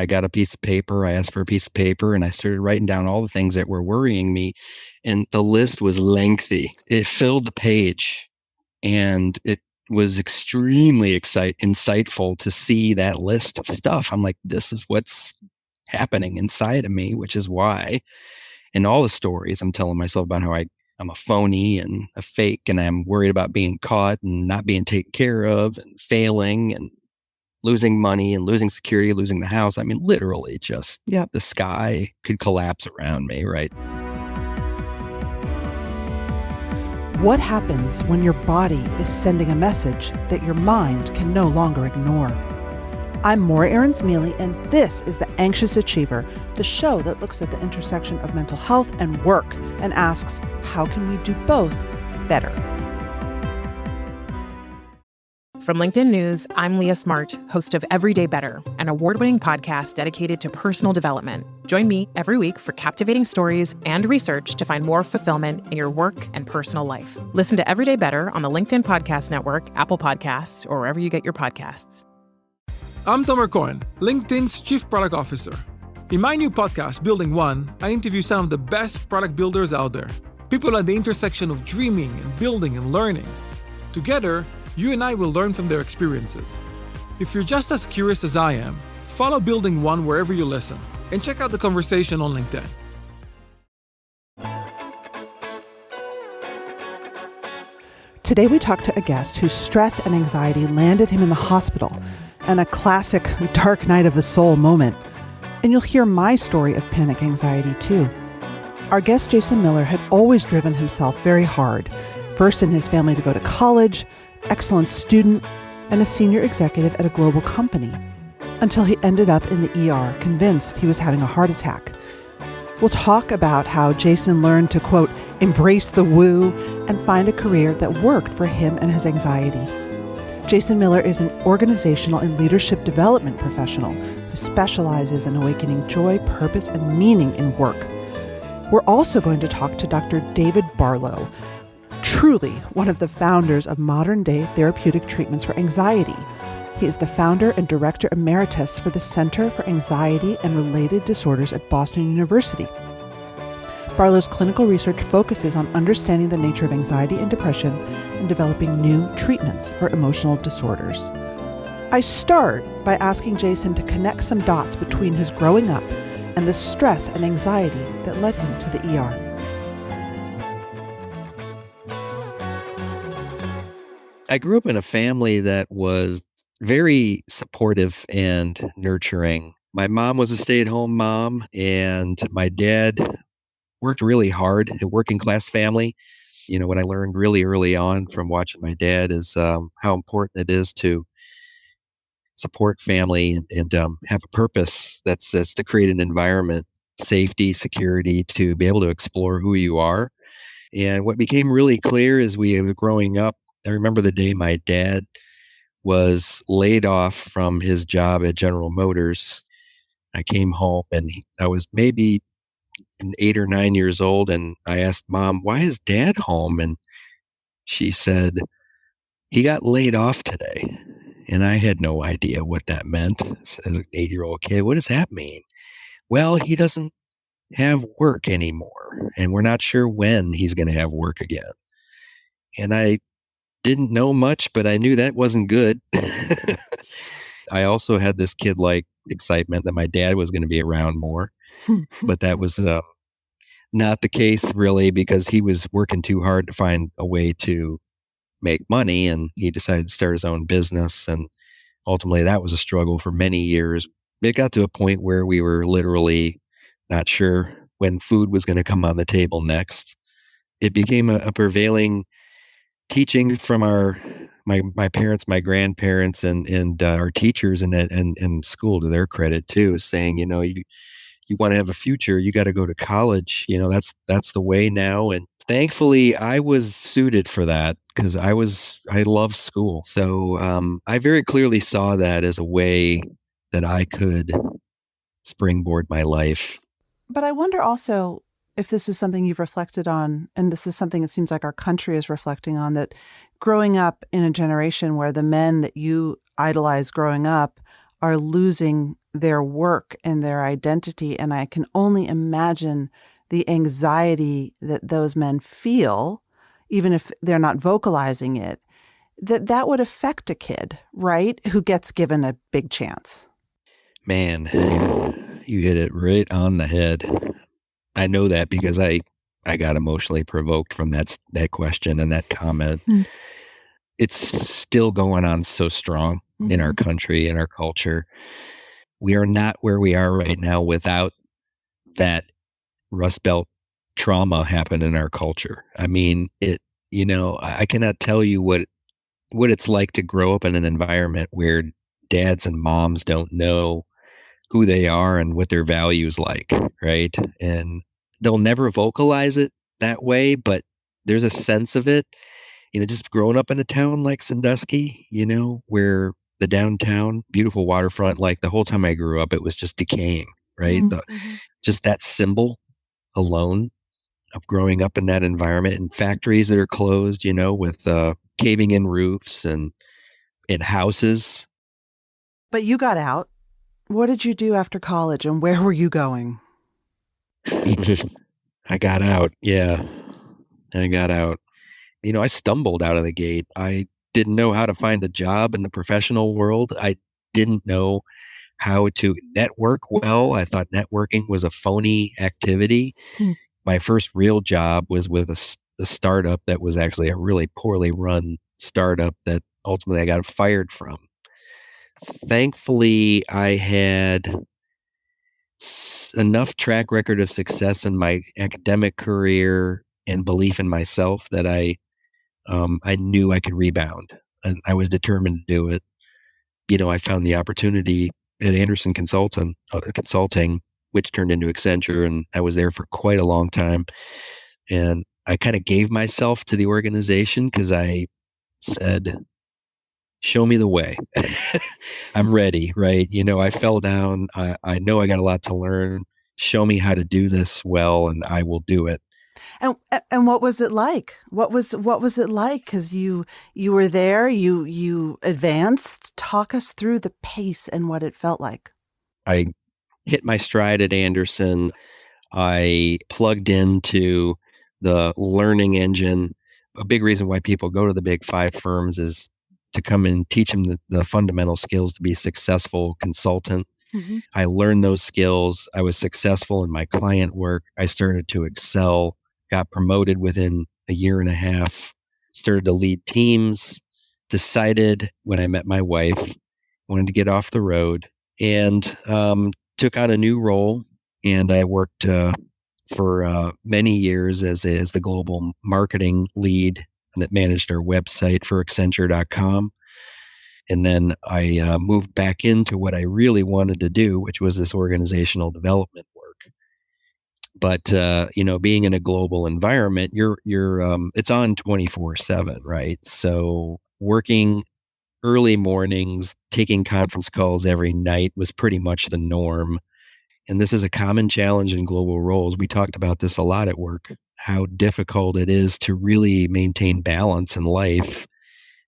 I got a piece of paper. I asked for a piece of paper and I started writing down all the things that were worrying me. And the list was lengthy. It filled the page and it was extremely insightful to see that list of stuff. I'm like, this is what's happening inside of me, which is why in all the stories I'm telling myself about how I'm a phony and a fake and I'm worried about being caught and not being taken care of and failing and losing money and losing security, losing the house. I mean, literally just the sky could collapse around me, right? What happens when your body is sending a message that your mind can no longer ignore? I'm Morra Aarons-Mele, and this is The Anxious Achiever, the show that looks at the intersection of mental health and work and asks, how can we do both better? From LinkedIn News, I'm Leah Smart, host of Everyday Better, an award-winning podcast dedicated to personal development. Join me every week for captivating stories and research to find more fulfillment in your work and personal life. Listen to Everyday Better on the LinkedIn Podcast Network, Apple Podcasts, or wherever you get your podcasts. I'm Tomer Cohen, LinkedIn's Chief Product Officer. In my new podcast, Building One, I interview some of the best product builders out there. People at the intersection of dreaming and building and learning. Together, you and I will learn from their experiences. If you're just as curious as I am, follow Building One wherever you listen, and check out the conversation on LinkedIn. Today we talk to a guest whose stress and anxiety landed him in the hospital, and a classic dark night of the soul moment. And you'll hear my story of panic anxiety too. Our guest Jason Miller had always driven himself very hard, first in his family to go to college, excellent student, and a senior executive at a global company, until he ended up in the ER convinced he was having a heart attack. We'll talk about how Jason learned to, quote, embrace the woo and find a career that worked for him and his anxiety. Jason Miller is an organizational and leadership development professional who specializes in awakening joy, purpose, and meaning in work. We're also going to talk to Dr. David Barlow, truly one of the founders of modern-day therapeutic treatments for anxiety. He is the founder and director emeritus for the Center for Anxiety and Related Disorders at Boston University. Barlow's clinical research focuses on understanding the nature of anxiety and depression and developing new treatments for emotional disorders. I start by asking Jason to connect some dots between his growing up and the stress and anxiety that led him to the ER. I grew up in a family that was very supportive and nurturing. My mom was a stay-at-home mom, and my dad worked really hard, a working class family. You know, what I learned really early on from watching my dad is how important it is to support family and have a purpose that's to create an environment, safety, security, to be able to explore who you are. And what became really clear as we were growing up, I remember the day my dad was laid off from his job at General Motors. I came home and I was maybe 8 or 9 years old, and I asked Mom, "Why is Dad home?" And she said, "He got laid off today." And I had no idea what that meant as an 8-year-old kid. What does that mean? Well, he doesn't have work anymore, and we're not sure when he's going to have work again. And I didn't know much, but I knew that wasn't good. I also had this kid-like excitement that my dad was going to be around more, but that was not the case really, because he was working too hard to find a way to make money, and he decided to start his own business. And ultimately, that was a struggle for many years. It got to a point where we were literally not sure when food was going to come on the table next. It became a prevailing teaching from my parents, my grandparents, and our teachers in school, to their credit too, saying, you know, you want to have a future, you got to go to college. You know, that's the way now. And thankfully, I was suited for that because I love school. So I very clearly saw that as a way that I could springboard my life. But I wonder also if this is something you've reflected on, and this is something it seems like our country is reflecting on, that growing up in a generation where the men that you idolize growing up are losing their work and their identity. And I can only imagine the anxiety that those men feel, even if they're not vocalizing it, that would affect a kid, right? Who gets given a big chance. Man, you hit it right on the head. I know that because I got emotionally provoked from that question and that comment. It's still going on so strong in our country, in our culture. We are not where we are right now without that Rust Belt trauma happen in our culture. I mean, I cannot tell you what it's like to grow up in an environment where dads and moms don't know who they are and what their values like, right? And they'll never vocalize it that way, but there's a sense of it. Just growing up in a town like Sandusky, where the downtown, beautiful waterfront, like the whole time I grew up, it was just decaying, right? Just that symbol alone of growing up in that environment, and factories that are closed, with caving in roofs and in houses. But you got out. What did you do after college and where were you going? I got out. Yeah, I got out. I stumbled out of the gate. I didn't know how to find a job in the professional world. I didn't know how to network well. I thought networking was a phony activity. My first real job was with a startup that was actually a really poorly run startup that ultimately I got fired from. Thankfully, I had enough track record of success in my academic career and belief in myself that I knew I could rebound, and I was determined to do it. I found the opportunity at Anderson Consulting, which turned into Accenture, and I was there for quite a long time. And I kind of gave myself to the organization because I said, show me the way. I'm ready, right? I fell down. I know I got a lot to learn. Show me how to do this well, and I will do it. And what was it like? What was it like? Because you were there, you advanced. Talk us through the pace and what it felt like. I hit my stride at Anderson. I plugged into the learning engine. A big reason why people go to the big 5 firms is to come and teach them the fundamental skills to be a successful consultant. I learned those skills. I was successful in my client work. I started to excel, got promoted within a year and a half, started to lead teams, decided when I met my wife, wanted to get off the road, and took on a new role. And I worked for many years as the global marketing lead that managed our website for Accenture.com. And then I moved back into what I really wanted to do, which was this organizational development work. But being in a global environment, you're it's on 24/7, right? So working early mornings, taking conference calls every night was pretty much the norm. And this is a common challenge in global roles. We talked about this a lot at work, how difficult it is to really maintain balance in life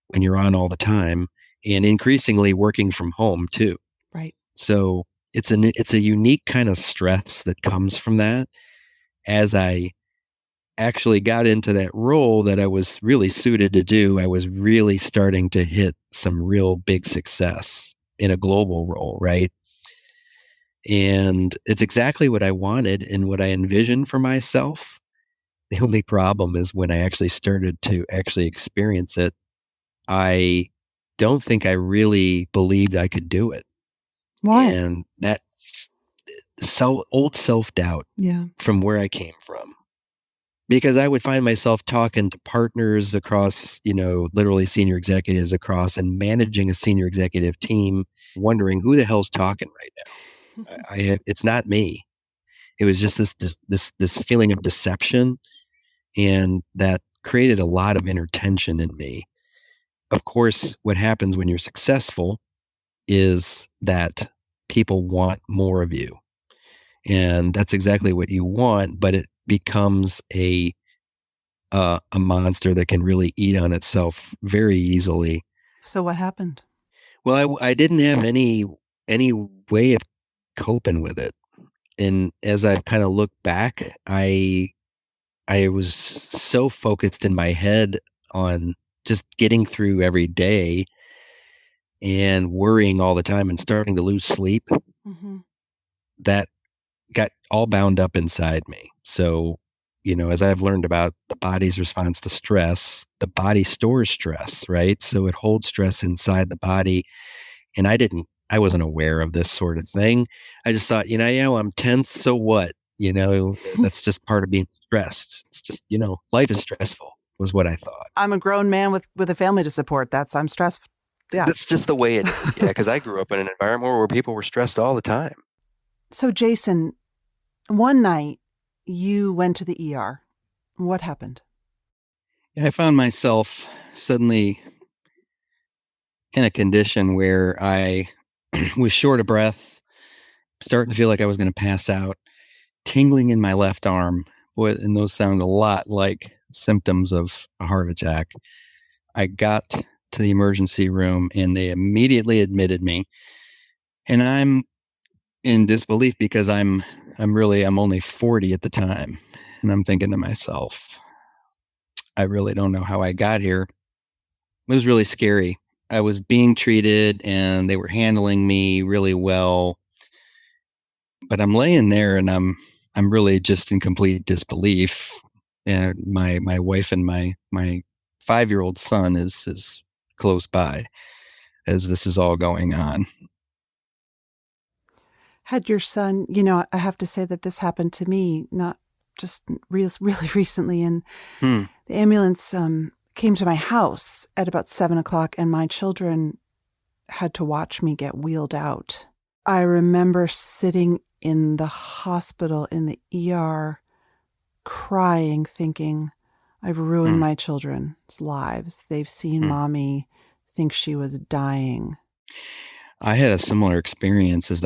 when you're on all the time, and increasingly working from home too. Right. So it's a unique kind of stress that comes from that. As I actually got into that role that I was really suited to do, I was really starting to hit some real big success in a global role, right? And it's exactly what I wanted and what I envisioned for myself. The only problem is when I actually started to actually experience it, I don't think I really believed I could do it. Why? And that old self-doubt from where I came from. Because I would find myself talking to partners across, literally senior executives across, and managing a senior executive team, wondering who the hell's talking right now. It's not me. It was just this feeling of deception, and that created a lot of inner tension in me. Of course, what happens when you're successful is that people want more of you. And that's exactly what you want, but it becomes a monster that can really eat on itself very easily. So what happened? Well, I didn't have any way of coping with it. And as I've kind of looked back, I was so focused in my head on just getting through every day and worrying all the time and starting to lose sleep Mm-hmm. that got all bound up inside me. So, as I've learned about the body's response to stress, the body stores stress, right? So it holds stress inside the body. And I wasn't aware of this sort of thing. I just thought, yeah, well, I'm tense. So what? That's just part of being stressed. It's just, life is stressful was what I thought. I'm a grown man with a family to support. I'm stressed. Yeah. That's just the way it is. Yeah. Cause I grew up in an environment where people were stressed all the time. So Jason, one night you went to the ER. What happened? I found myself suddenly in a condition where I was short of breath, starting to feel like I was going to pass out, tingling in my left arm. Boy, and those sound a lot like symptoms of a heart attack. I got to the emergency room and they immediately admitted me. And I'm in disbelief because I'm only 40 at the time. And I'm thinking to myself, I really don't know how I got here. It was really scary. I was being treated and they were handling me really well. But I'm laying there and I'm really just in complete disbelief. And my wife and my 5-year-old son is close by as this is all going on. Had your son, I have to say that this happened to me, not just really recently. And the ambulance came to my house at about 7:00 and my children had to watch me get wheeled out. I remember sitting in the hospital in the ER crying, thinking, I've ruined my children's lives. They've seen mommy think she was dying. I had a similar experience as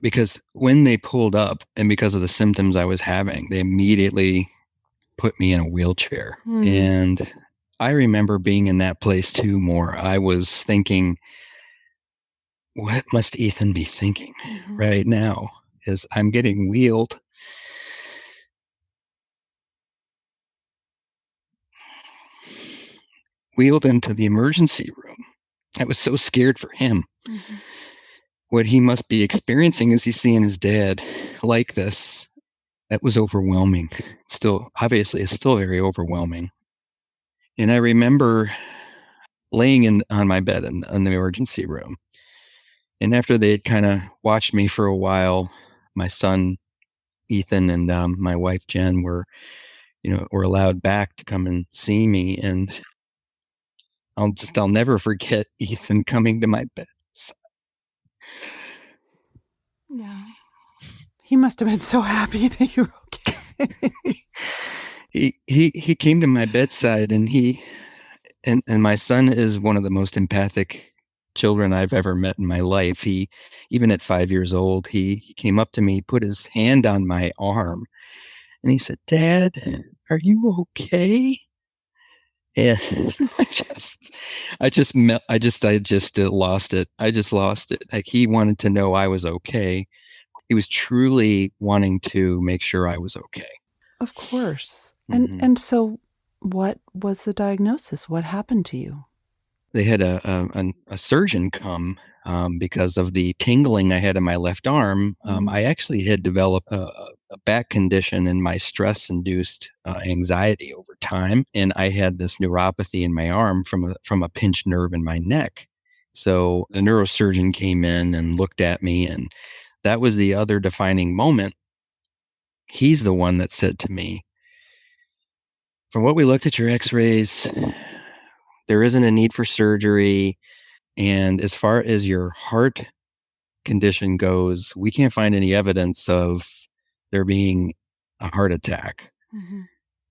because when they pulled up and because of the symptoms I was having, they immediately put me in a wheelchair. And I remember being in that place too, Morra. I was thinking, what must Ethan be thinking right now as I'm getting wheeled? Wheeled into the emergency room. I was so scared for him. What he must be experiencing as he's seeing his dad like this, that was overwhelming. Still, obviously, it's still very overwhelming. And I remember laying on my bed in the emergency room. And after they had kind of watched me for a while, my son, Ethan, and my wife, Jen, were allowed back to come and see me. And I'll never forget Ethan coming to my bed. Yeah. He must have been so happy that you were okay. He came to my bedside and and my son is one of the most empathic children I've ever met in my life. He, even at 5 years old, he came up to me, put his hand on my arm, and he said, "Dad, are you okay?" And I just lost it. I just lost it. Like, he wanted to know I was okay. He was truly wanting to make sure I was okay. Of course. And so what was the diagnosis? What happened to you? They had a surgeon come because of the tingling I had in my left arm. I actually had developed a back condition in my stress-induced anxiety over time, and I had this neuropathy in my arm from a pinched nerve in my neck. So the neurosurgeon came in and looked at me, and that was the other defining moment. He's the one that said to me, "From what we looked at your x-rays, there isn't a need for surgery. And as far as your heart condition goes, we can't find any evidence of there being a heart attack."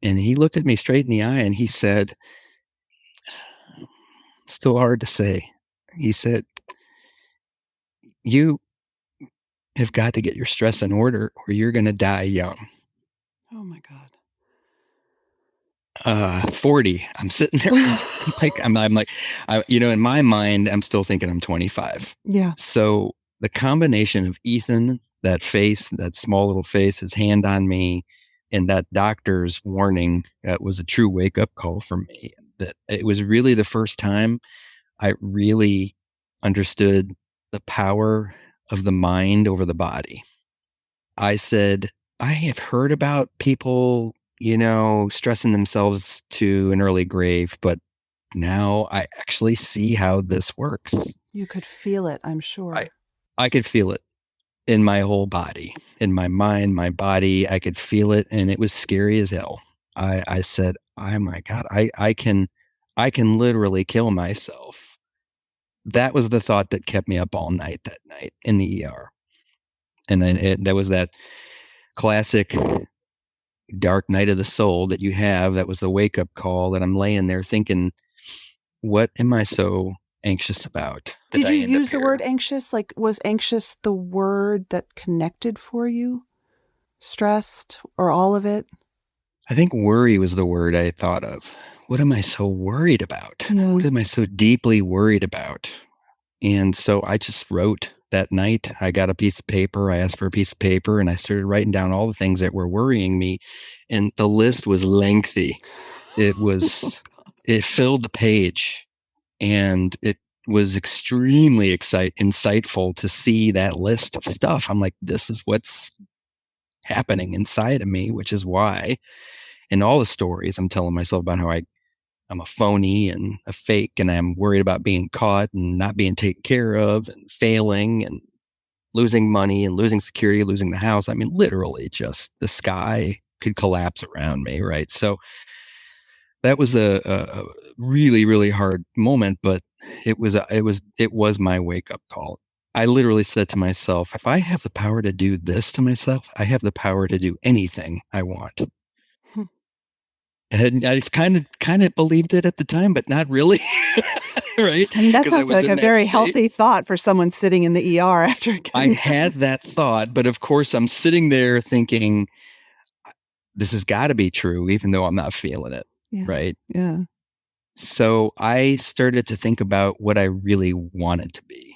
And he looked at me straight in the eye and he said, still hard to say, he said, "You have got to get your stress in order or you're going to die young." Oh my God. 40. I'm sitting there I'm like, in my mind, I'm still thinking I'm 25. Yeah. So the combination of Ethan, that face, that small little face, his hand on me, and that doctor's warning, was a true wake up call for me. That it was really the first time I really understood the power of the mind over the body. I said, I have heard about people, stressing themselves to an early grave, but now I actually see how this works. You could feel it, I'm sure. I could feel it in my whole body, in my mind, my body. I could feel it, and it was scary as hell. I said, "Oh my God, I can literally kill myself." That was the thought that kept me up all night that night in the ER. And then there was that classic dark night of the soul that you have. That was the wake up call that I'm laying there thinking, what am I so anxious about? Did you use the word anxious? Like, was anxious the word that connected for you? Stressed, or all of it? I think worry was the word I thought of. What am I so worried about? Yeah. What am I so deeply worried about? And so I just wrote that night. I got a piece of paper. I asked for a piece of paper, and I started writing down all the things that were worrying me. And the list was lengthy. It filled the page, and it was extremely insightful to see that list of stuff. I'm like, this is what's happening inside of me, which is why in all the stories I'm telling myself about how I'm a phony and a fake, and I'm worried about being caught and not being taken care of and failing and losing money and losing security, losing the house. I mean, literally just the sky could collapse around me. Right. So that was a really, really hard moment, but it was my wake up call. I literally said to myself, if I have the power to do this to myself, I have the power to do anything I want. And I kind of believed it at the time, but not really. Right? I mean, that sounds like a very healthy thought for someone sitting in the ER after. I had that thought, but of course I'm sitting there thinking, this has got to be true, even though I'm not feeling it. Yeah. Right? Yeah. So I started to think about what I really wanted to be.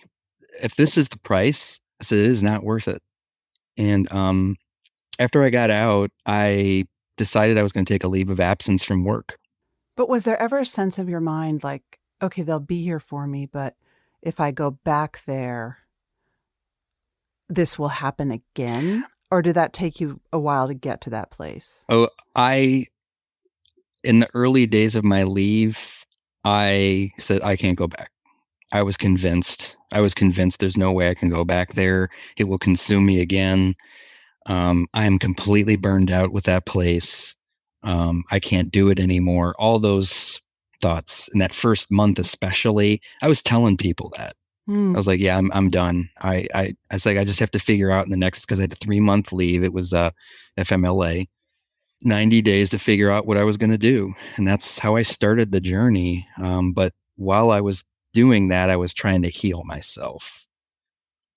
If this is the price, I said, it is not worth it. And after I got out, I decided I was going to take a leave of absence from work. But was there ever a sense of your mind like, okay, they'll be here for me, but if I go back there, this will happen again? Or did that take you a while to get to that place? Oh, in the early days of my leave, I said, I can't go back. I was convinced there's no way I can go back there. It will consume me again. I am completely burned out with that place. I can't do it anymore. All those thoughts in that first month, especially, I was telling people that. I was like, yeah, I'm done. I was like, I just have to figure out in the next, because I had a 3-month leave. It was FMLA, 90 days to figure out what I was going to do. And that's how I started the journey. But while I was doing that, I was trying to heal myself.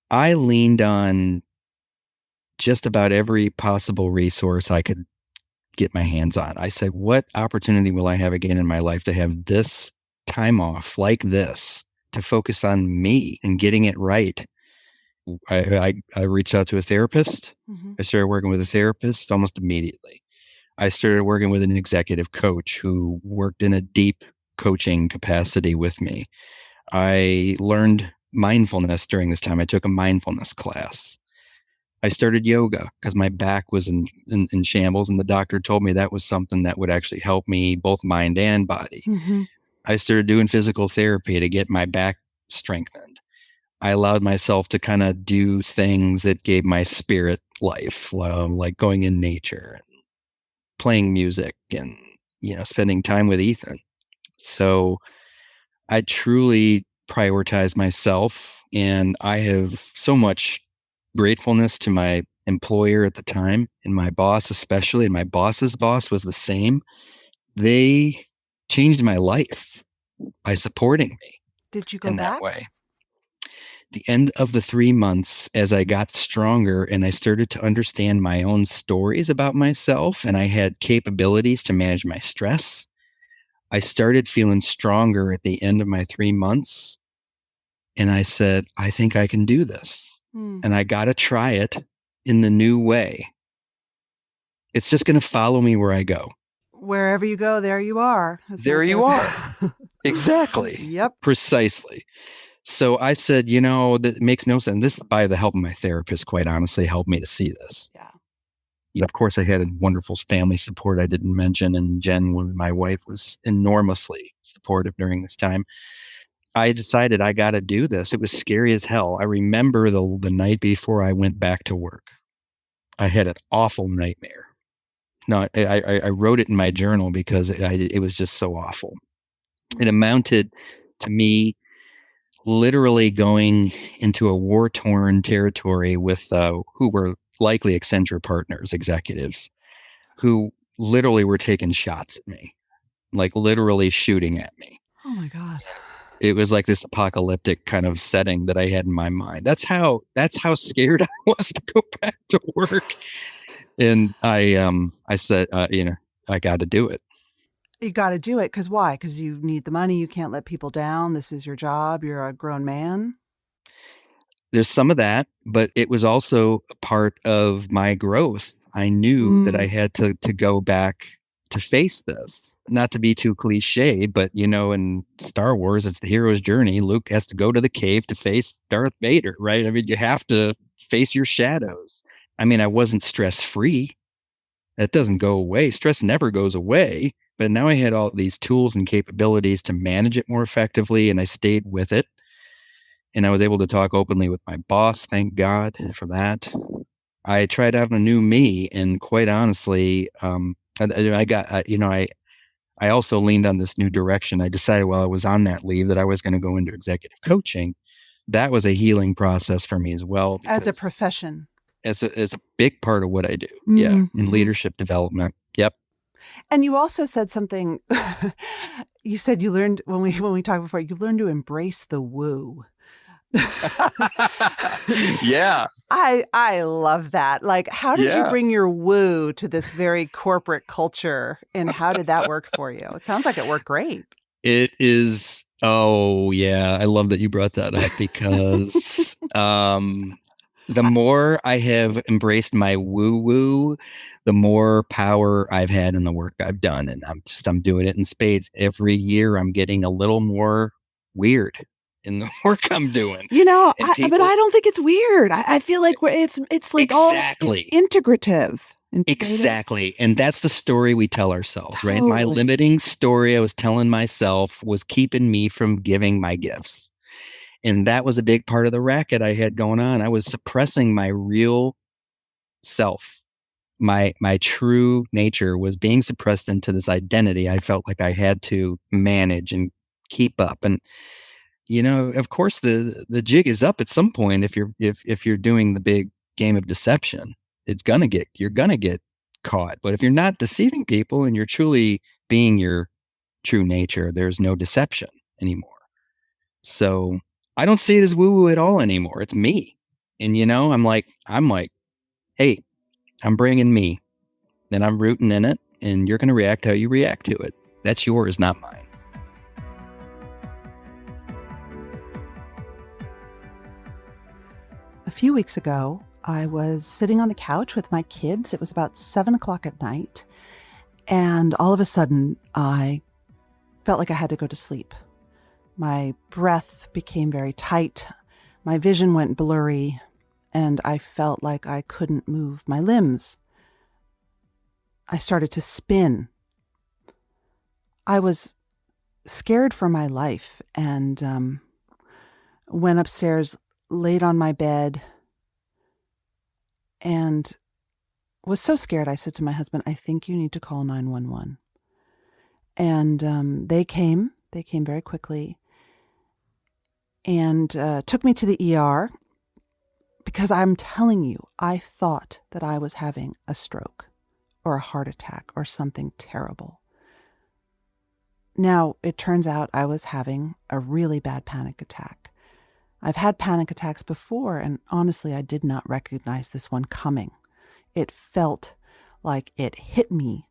I leaned on just about every possible resource I could get my hands on. I said, what opportunity will I have again in my life to have this time off like this, to focus on me and getting it right? I reached out to a therapist. Mm-hmm. I started working with a therapist almost immediately. I started working with an executive coach who worked in a deep coaching capacity with me. I learned mindfulness during this time. I took a mindfulness class. I started yoga because my back was in shambles, and the doctor told me that was something that would actually help me both mind and body. Mm-hmm. I started doing physical therapy to get my back strengthened. I allowed myself to kind of do things that gave my spirit life, like going in nature and playing music and, spending time with Ethan. So I truly prioritize myself, and I have so much gratefulness to my employer at the time, and my boss especially, and my boss's boss was the same. They changed my life by supporting me. Did you go in back? That way? The end of the 3 months, as I got stronger and I started to understand my own stories about myself, and I had capabilities to manage my stress, I started feeling stronger at the end of my 3 months. And I said, I think I can do this. and I got to try it in the new way. It's just going to follow me where I go. Wherever you go, there you are. There you are. Exactly. Yep. Precisely. So I said, that makes no sense. This, by the help of my therapist, quite honestly, helped me to see this. Yeah. Of course, I had a wonderful family support I didn't mention. And Jen, my wife, was enormously supportive during this time. I decided I got to do this. It was scary as hell. I remember the night before I went back to work, I had an awful nightmare. No, I wrote it in my journal because it was just so awful. It amounted to me literally going into a war-torn territory with who were likely Accenture partners, executives, who literally were taking shots at me, like literally shooting at me. Oh my God. It was like this apocalyptic kind of setting that I had in my mind. That's how scared I was to go back to work. And I said, I got to do it. You got to do it. Because why? Because you need the money. You can't let people down. This is your job. You're a grown man. There's some of that, but it was also a part of my growth. I knew that I had to go back to face this. Not to be too cliche, but in Star Wars, it's the hero's journey. Luke has to go to the cave to face Darth Vader, right? I mean, you have to face your shadows. I mean, I wasn't stress-free. That doesn't go away. Stress never goes away. But now I had all these tools and capabilities to manage it more effectively, and I stayed with it. And I was able to talk openly with my boss. Thank God for that. I tried out a new me, and quite honestly, I also leaned on this new direction. I decided while I was on that leave that I was going to go into executive coaching. That was a healing process for me as well. As a profession. As a big part of what I do. Yeah. In leadership development. Yep. And you also said something, you said you learned when we talked before, you learned to embrace the woo. Yeah. I love that. Like, how did you bring your woo to this very corporate culture, and how did that work for you? It sounds like it worked great. It is. Oh yeah. I love that you brought that up because, the more I have embraced my woo-woo, the more power I've had in the work I've done. And I'm doing it in spades. Every year I'm getting a little more weird in the work I'm doing. But I don't think it's weird. I feel like it's like exactly. It's integrative. Exactly. And that's the story we tell ourselves, right? My limiting story I was telling myself was keeping me from giving my gifts. And that was a big part of the racket I had going on. I was suppressing my real self. My true nature was being suppressed into this identity I felt like I had to manage and keep up. And, of course, the jig is up at some point if you're doing the big game of deception. You're gonna get caught. But if you're not deceiving people and you're truly being your true nature, there's no deception anymore. So I don't see it as woo-woo at all anymore. It's me. And, I'm like, hey, I'm bringing me and I'm rooting in it, and you're going to react how you react to it. That's yours, not mine. A few weeks ago, I was sitting on the couch with my kids. It was about 7:00 at night. And all of a sudden, I felt like I had to go to sleep. My breath became very tight. My vision went blurry, and I felt like I couldn't move my limbs. I started to spin. I was scared for my life and went upstairs, laid on my bed, and was so scared. I said to my husband, I think you need to call 911. And they came very quickly and took me to the ER because I'm telling you, I thought that I was having a stroke or a heart attack or something terrible. Now, it turns out I was having a really bad panic attack. I've had panic attacks before, and honestly, I did not recognize this one coming. It felt like it hit me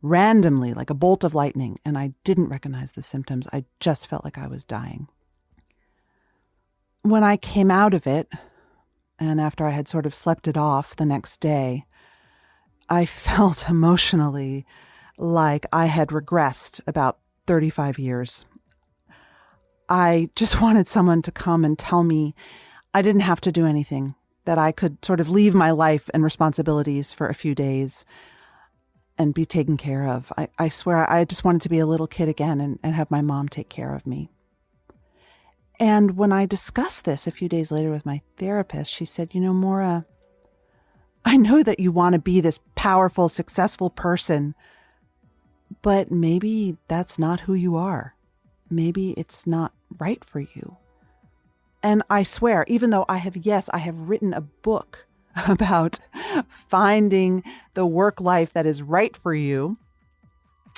randomly, like a bolt of lightning, and I didn't recognize the symptoms. I just felt like I was dying. When I came out of it, And after I had sort of slept it off the next day, I felt emotionally like I had regressed about 35 years. I just wanted someone to come and tell me I didn't have to do anything, that I could sort of leave my life and responsibilities for a few days and be taken care of. I swear I just wanted to be a little kid again and have my mom take care of me. And when I discussed this a few days later with my therapist, she said, Morra, I know that you want to be this powerful, successful person, but maybe that's not who you are. Maybe it's not right for you. And I swear, even though I have written a book about finding the work life that is right for you,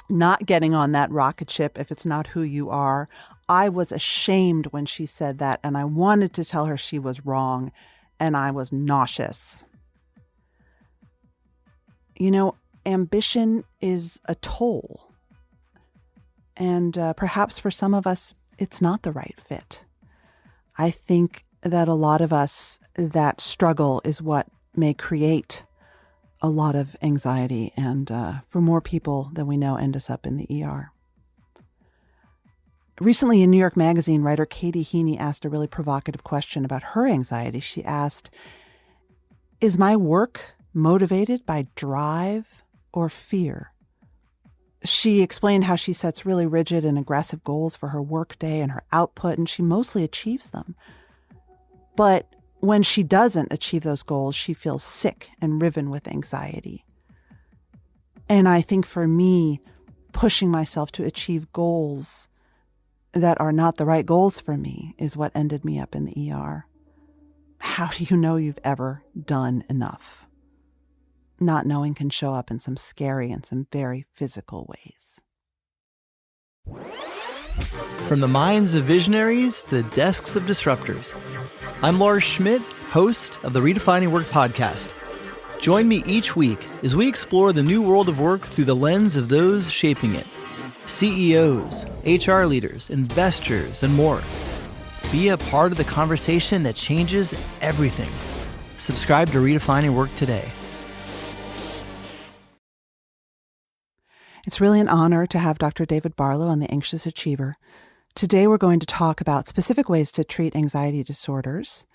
not getting on that rocket ship if it's not who you are, I was ashamed when she said that, and I wanted to tell her she was wrong, and I was nauseous. Ambition is a toll, and perhaps for some of us, it's not the right fit. I think that a lot of us, that struggle is what may create a lot of anxiety, and for more people than we know, end us up in the ER. Recently in New York Magazine, writer Katie Heaney asked a really provocative question about her anxiety. She asked, "Is my work motivated by drive or fear?" She explained how she sets really rigid and aggressive goals for her workday and her output, and she mostly achieves them. But when she doesn't achieve those goals, she feels sick and riven with anxiety. And I think for me, pushing myself to achieve goals that are not the right goals for me is what ended me up in the ER. How do you know you've ever done enough? Not knowing can show up in some scary and some very physical ways. From the minds of visionaries to the desks of disruptors, I'm Lars Schmidt, host of the Redefining Work podcast. Join me each week as we explore the new world of work through the lens of those shaping it. CEOs, HR leaders, investors, and more. Be a part of the conversation that changes everything. Subscribe to Redefining Work today. It's really an honor to have Dr. David Barlow on The Anxious Achiever. Today we're going to talk about specific ways to treat anxiety disorders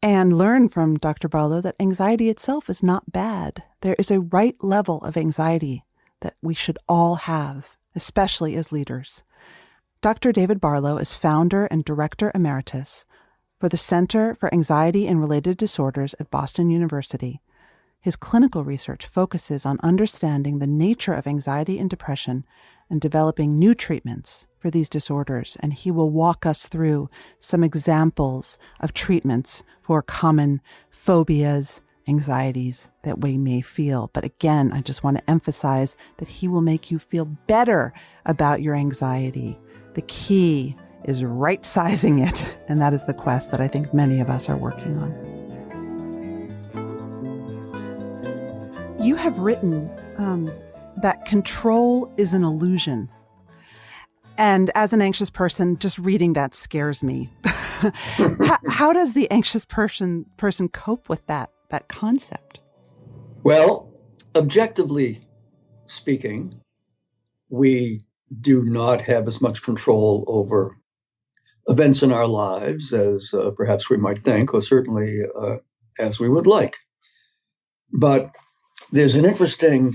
and learn from Dr. Barlow that anxiety itself is not bad. There is a right level of anxiety that we should all have, especially as leaders. Dr. David Barlow is founder and director emeritus for the Center for Anxiety and Related Disorders at Boston University. His clinical research focuses on understanding the nature of anxiety and depression and developing new treatments for these disorders. And he will walk us through some examples of treatments for common phobias, anxieties that we may feel. But again, I just want to emphasize that he will make you feel better about your anxiety. The key is right-sizing it. And that is the quest that I think many of us are working on. You have written that control is an illusion. And as an anxious person, just reading that scares me. How does the anxious person cope with that concept? Well, objectively speaking, we do not have as much control over events in our lives as perhaps we might think, or certainly as we would like. But there's an interesting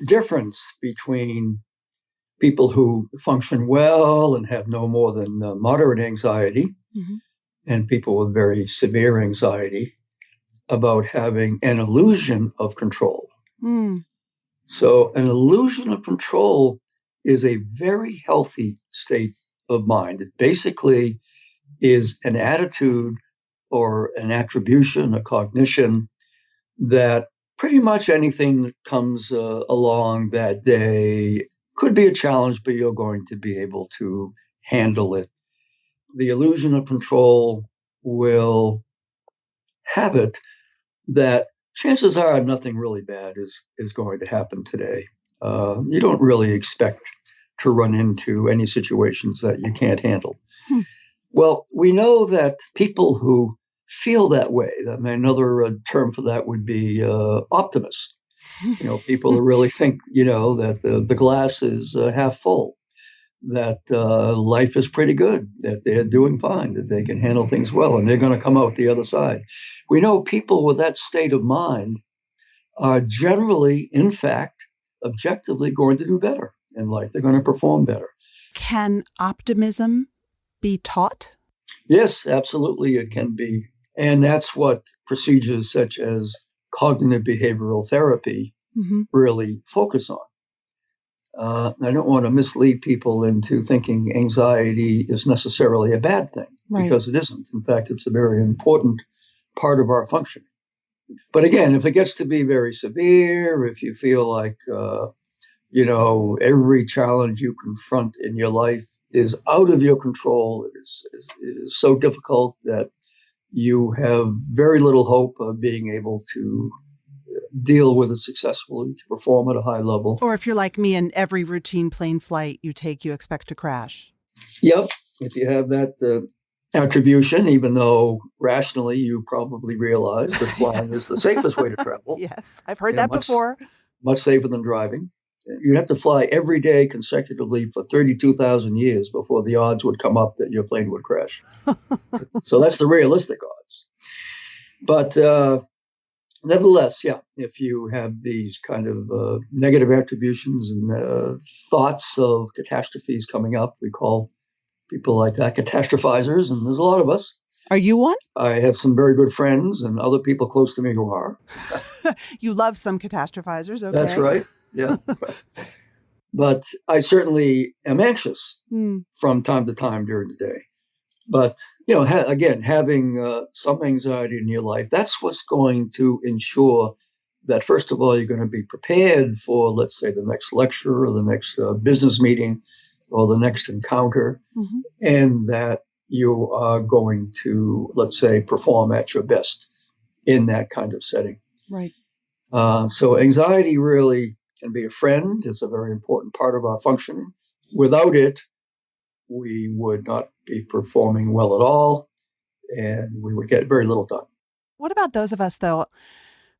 difference between people who function well and have no more than moderate anxiety, mm-hmm. and people with very severe anxiety about having an illusion of control. Mm. So an illusion of control is a very healthy state of mind. It basically is an attitude or an attribution, a cognition that pretty much anything that comes along that day could be a challenge, but you're going to be able to handle it. The illusion of control will have it that chances are nothing really bad is going to happen today. You don't really expect to run into any situations that you can't handle. Well, we know that people who feel that way. Another term for that would be optimist. People who really think, that the glass is half full, that life is pretty good, that they're doing fine, that they can handle things well, and they're going to come out the other side. We know people with that state of mind are generally, in fact, objectively going to do better in life. They're going to perform better. Can optimism be taught? Yes, absolutely, it can be. And that's what procedures such as cognitive behavioral therapy really focus on. I don't want to mislead people into thinking anxiety is necessarily a bad thing, because it isn't. In fact, it's a very important part of our functioning. But again, if it gets to be very severe, if you feel like, every challenge you confront in your life is out of your control, it is so difficult that you have very little hope of being able to deal with it successfully, to perform at a high level. Or if you're like me and every routine plane flight you take, you expect to crash. Yep. If you have that attribution, even though rationally you probably realize that flying is the safest way to travel. Yes, I've heard that before. Much safer than driving. You'd have to fly every day consecutively for 32,000 years before the odds would come up that your plane would crash. So that's the realistic odds. But nevertheless, if you have these kind of negative attributions and thoughts of catastrophes coming up, we call people like that catastrophizers, and there's a lot of us. Are you one? I have some very good friends and other people close to me who are. You love some catastrophizers, okay? That's right. Yeah. But I certainly am anxious from time to time during the day. But, again, having some anxiety in your life, that's what's going to ensure that, first of all, you're going to be prepared for, let's say, the next lecture or the next business meeting or the next encounter, and that you are going to, let's say, perform at your best in that kind of setting. Right. So anxiety really can be a friend. It's a very important part of our functioning. Without it, we would not be performing well at all, and we would get very little done. What about those of us, though,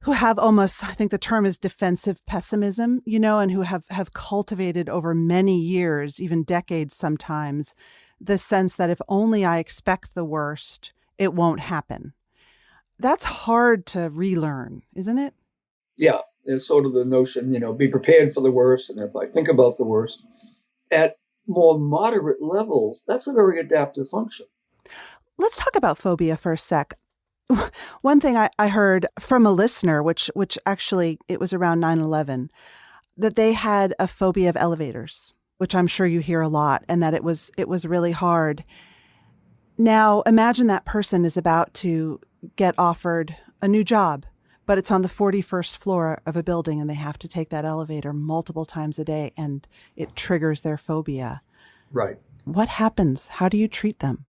who have almost, I think the term is defensive pessimism, and who have cultivated over many years, even decades sometimes, the sense that if only I expect the worst, it won't happen. That's hard to relearn, isn't it? Yeah, it's sort of the notion, be prepared for the worst. And if I think about the worst, at more moderate levels, that's a very adaptive function. Let's talk about phobia for a sec. One thing I heard from a listener, which actually it was around 9/11, that they had a phobia of elevators, which I'm sure you hear a lot, and that it was really hard. Now, imagine that person is about to get offered a new job, but it's on the 41st floor of a building and they have to take that elevator multiple times a day and it triggers their phobia. Right. What happens? How do you treat them?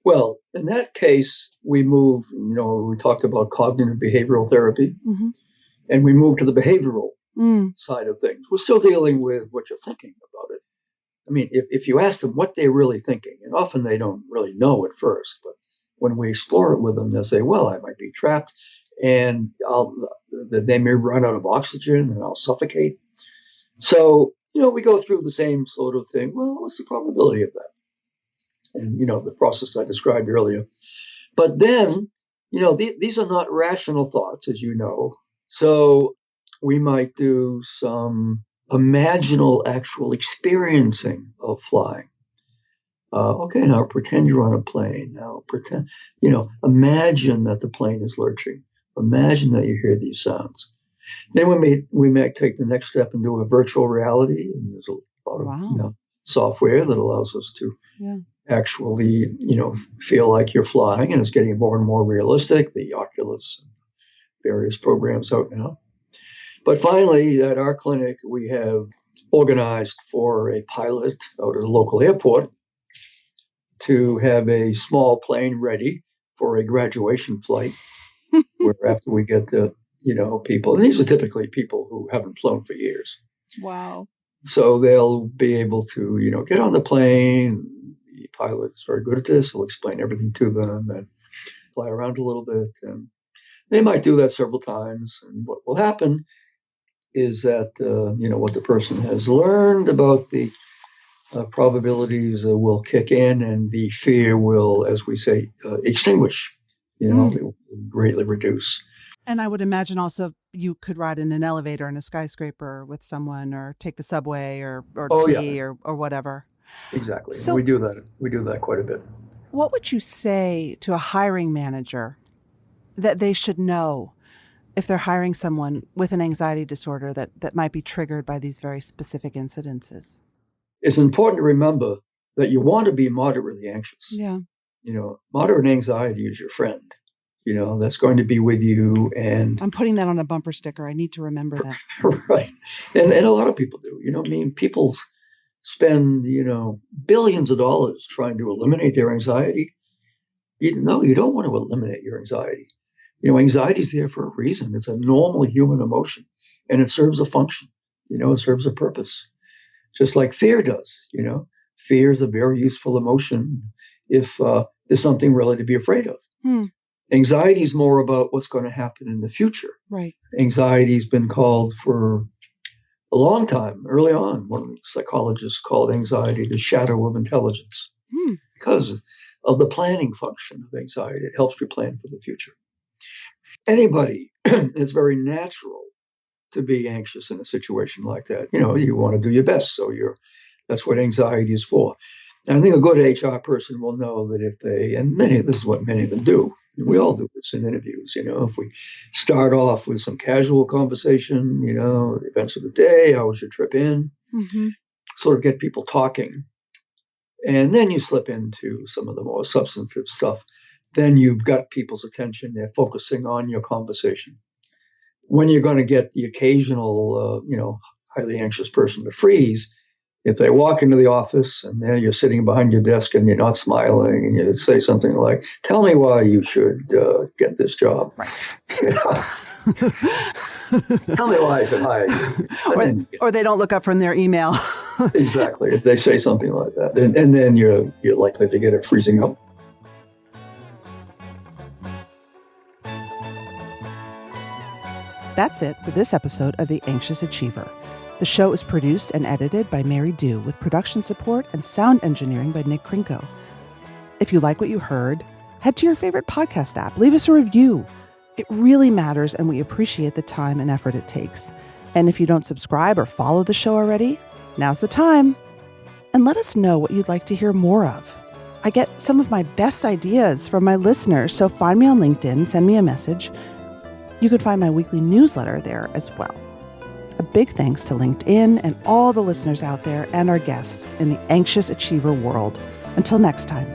Well, in that case, we move, we talked about cognitive behavioral therapy, and we move to the behavioral side of things. We're still dealing with what you're thinking about it. I mean, if you ask them what they're really thinking, and often they don't really know at first, but when we explore it with them, they'll say, well, I might be trapped, and they may run out of oxygen, and I'll suffocate. So, we go through the same sort of thing. Well, what's the probability of that? And, the process I described earlier. But then, these are not rational thoughts, as you know. So we might do some imaginal actual experiencing of flying. Okay, now pretend you're on a plane. Now pretend, imagine that the plane is lurching. Imagine that you hear these sounds. Then we may take the next step and do a virtual reality. And there's a lot of software that allows us to actually, feel like you're flying, and it's getting more and more realistic. The Oculus and various programs out now. But finally, at our clinic, we have organized for a pilot out at a local airport to have a small plane ready for a graduation flight, where after we get the, people, and these are typically people who haven't flown for years. Wow. So they'll be able to, get on the plane. The pilot's very good at this. He'll explain everything to them. And fly around a little bit. And they might do that several times. And what will happen is that, what the person has learned about the probabilities will kick in, and the fear will, as we say, extinguish. It will greatly reduce. And I would imagine also you could ride in an elevator in a skyscraper with someone, or take the subway or T or whatever. Exactly. So we do that. We do that quite a bit. What would you say to a hiring manager that they should know if they're hiring someone with an anxiety disorder that might be triggered by these very specific incidences? It's important to remember that you want to be moderately anxious. Yeah. Moderate anxiety is your friend. That's going to be with you. And I'm putting that on a bumper sticker. I need to remember that. Right. And a lot of people do. People spend, billions of dollars trying to eliminate their anxiety. You don't want to eliminate your anxiety. Anxiety is there for a reason. It's a normal human emotion, and it serves a function. It serves a purpose, just like fear does. Fear is a very useful emotion if there's something really to be afraid of. Anxiety is more about what's going to happen in the future. Right. Anxiety has been called for a long time. Early on, one of the psychologists called anxiety the shadow of intelligence because of the planning function of anxiety. It helps you plan for the future. Anybody, it's very natural to be anxious in a situation like that. You want to do your best, so that's what anxiety is for. And I think a good HR person will know that this is what many of them do. We all do this in interviews. If we start off with some casual conversation, the events of the day, how was your trip in? Sort of get people talking. And then you slip into some of the more substantive stuff. Then you've got people's attention. They're focusing on your conversation. When you're going to get the occasional, highly anxious person to freeze, if they walk into the office and then you're sitting behind your desk and you're not smiling and you say something like, "Tell me why you should get this job." Right. Tell me why I should hire you. Or they don't look up from their email. Exactly. If they say something like that, and then you're likely to get it freezing up. That's it for this episode of The Anxious Achiever. The show is produced and edited by Mary Dew, with production support and sound engineering by Nick Krinko. If you like what you heard, head to your favorite podcast app. Leave us a review. It really matters, and we appreciate the time and effort it takes. And if you don't subscribe or follow the show already, now's the time. And let us know what you'd like to hear more of. I get some of my best ideas from my listeners, so find me on LinkedIn, send me a message. You can find my weekly newsletter there as well. A big thanks to LinkedIn and all the listeners out there and our guests in the Anxious Achiever world. Until next time.